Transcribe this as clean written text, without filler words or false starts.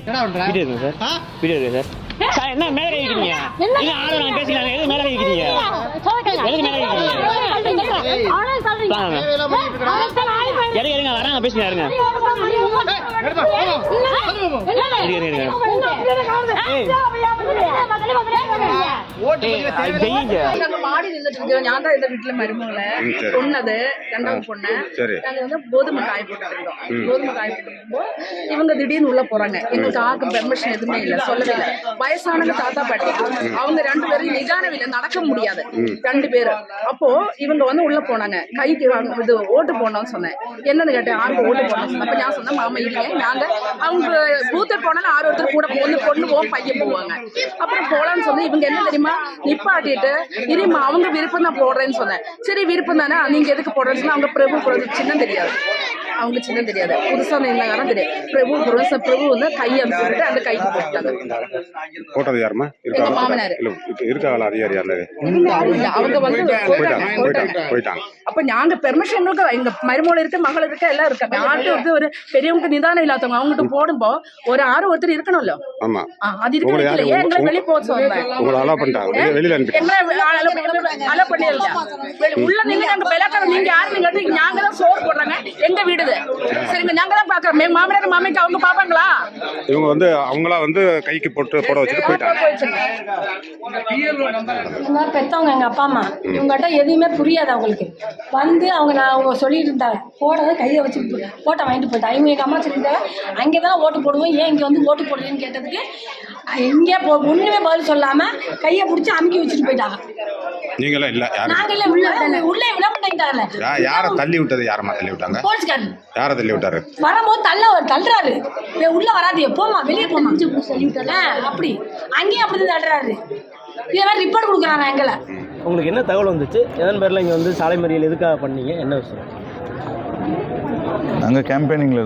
Video இருக்கு sir. Video இருக்கு sir. Sir என்ன மேலே வைக்கிறீங்க? இது ஆளு நான் பேசிக்கலாம். எது மேலே வைக்கிறீங்க? எதுக்கு மேலே வைக்கிறீங்க? எடுங்க வராங்க பேசுங்க இருங்க. மாடி நின்றுட்டு நான் தான் இந்த வீட்டுல மருமகளை பொண்ணது ரெண்டாவது பொண்ணு நாங்க வந்து கோதுமை காய போட்டுட்டு இருந்தோம். கோதுமை காய போட்டு இவங்க திடீர்னு உள்ள போறாங்க. எங்களுக்கு ஆக்கு பெர்மிஷன் எதுவுமே இல்ல, சொல்லவே இல்லை. வயசானவங்க தாத்தா பாட்டி அவங்க 2 பேரும் நிதானவில்லை, நடக்க முடியாது 2 பேரு. அப்போ இவங்க வந்து உள்ள போனாங்க. கைக்கு இது ஓட்டு போடணும்னு சொன்னேன். என்னன்னு கேட்டேன், யாருக்கு ஓட்டு போடணும்னு சொன்னேன். அப்ப நான் சொன்னேன் மாமா இல்லையே நாங்க அவங்க பூத்து போனாலும் 6 ஒருத்தர் கூட பொண்ணு போவோம் பையன் போவாங்க. அப்புறம் போலான்னு சொன்னேன். இவங்க என்ன தெரியுமா நிப்பாட்டிட்டு இருமா அவங்க விருப்பம் தான் போடுறேன்னு சொன்னேன். சரி விருப்பம் தானே நீங்க எதுக்கு போடுறேன்னு சொன்னா அவங்க பிரபு சின்னம் தெரியாது, அவங்க சின்னம் தெரியாது, புதுசா இருந்தாலும் தெரியாது. பிரபு வந்து கை அமைச்சுட்டு அந்த கைக்கு போட்டாங்க. போட்டது யாருமா? எங்க மாமனார் இருக்காங்களா அதிகாரி? அவங்க வந்து போயிட்டாங்க. அப்ப நாங்க பெர்மிஷன் எங்க மருமகள் இருக்கு, மகள் இருக்கு, எல்லாம் இருக்காங்க. ஆட்டு வந்து ஒரு பெரியவங்க நிதானம் இல்லாதவங்க அவங்ககிட்ட போடும்போ ஒரு 6 ஒருத்தர் இருக்கணும்ல. அது இருக்கு. ஏன் எங்களை வெளியே போக சொல்றேன் உள்ள நீங்க நாங்க விளக்கம் நீங்க யாருன்னு கேட்டு நாங்க தான் சோறு போடுறாங்க. எங்க வீடு சரிங்க, நாங்க தான் பாக்குறோம். மாமனார் மாமிக்கு அவங்க பாப்பாங்களா? இவங்க வந்து அவங்களா வந்து கைக்கு போட வச்சுட்டு போயிட்டாங்க. பெத்தவங்க எங்க அப்பா அம்மா இவங்ககிட்ட எதுவுமே புரியாது அவங்களுக்கு. வந்து அவங்க சொல்லிட்டு இருந்தாங்க போடுறத கையை வச்சு ஓட்டை வாங்கிட்டு போயிட்டாங்க. இவங்க எங்க அம்மா சொல்லிட்டாங்க அங்கேதான் ஓட்டு போடுவோம், ஏன் இங்க வந்து ஓட்டு போடுறேன்னு கேட்டதுக்கு எங்கே ஒண்ணுமே பதில் சொல்லாம கையை பிடிச்சி அமுக்கி வச்சுட்டு போயிட்டாங்க. நீங்களா இல்ல? நாங்க இல்ல, உள்ளே விட மாட்டேங்கிட்டாங்கல்ல. யார தள்ளி விட்டது? யாரமா தள்ளி விட்டாங்க? போலீஸ்காரர். யார தள்ளி விட்டாரு? வரும்போது தள்ளுறாரு. உள்ள வராது, போமா வெளியே போமா சொல்லி விட்டாங்க. அப்படி அங்கேயும் அப்படி தள்ளுறாரு. இதே மாதிரி ரிப்போர்ட் கொடுக்குறாங்க எங்களை. உங்களுக்கு என்ன தகவல் வந்துச்சு? எதன் பேர்ல இங்க வந்து சாலை மறியல் எதுக்காக பண்ணீங்க? என்ன விஷயம்? நாங்கள் கேம்பெயினிங்ல